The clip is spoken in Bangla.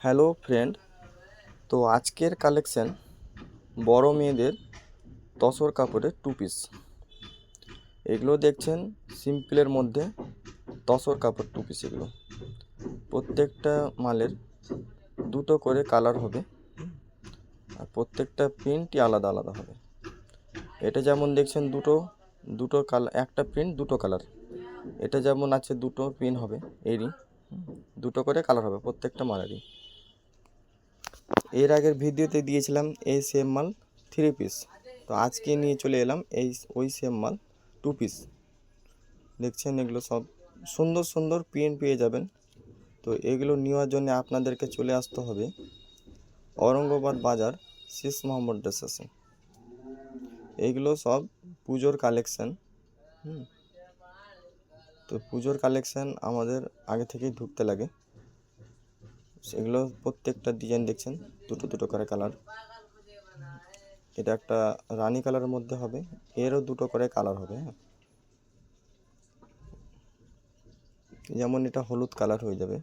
হ্যালো ফ্রেন্ড, তো আজকের কালেকশন বড় মেয়েদের তসর কাপড়ের টু পিস। এগুলো দেখছেন সিম্পলের মধ্যে তসর কাপড় টু পিস। এগুলো প্রত্যেকটা মালের দুটো করে কালার হবে আর প্রত্যেকটা প্রিন্টই আলাদা আলাদা হবে। এটা যেমন দেখছেন দুটো দুটো কালার, একটা প্রিন্ট দুটো কালার। এটা যেমন আছে দুটো প্রিন্ট হবে, এরই দুটো করে কালার হবে প্রত্যেকটা মালেরই। এর আগের ভিডিওতে দিয়েছিলাম এই সেম মাল থ্রি পিস, তো আজকে নিয়ে চলে এলাম ওই সেম মাল টু পিস। দেখছেন এগুলো সব সুন্দর সুন্দর প্রিন্ট পেয়ে যাবেন। তো এগুলো নেওয়ার জন্য আপনাদেরকে চলে আসতে হবে ঔরঙ্গাবাদ বাজার শেষ মোহাম্মদ ড্রেসেসে। এইগুলো সব পুজোর কালেকশান। তো পুজোর কালেকশান আমাদের আগে থেকেই ঢুকতে লাগে। সেগুলো প্রত্যেকটা ডিজাইন দেখছেন দুটো দুটো করে কালার। এটা একটা রানী কালারের মধ্যে হবে, এরও দুটো করে কালার হবে। যেমন এটা হলুদ কালার হয়ে যাবে,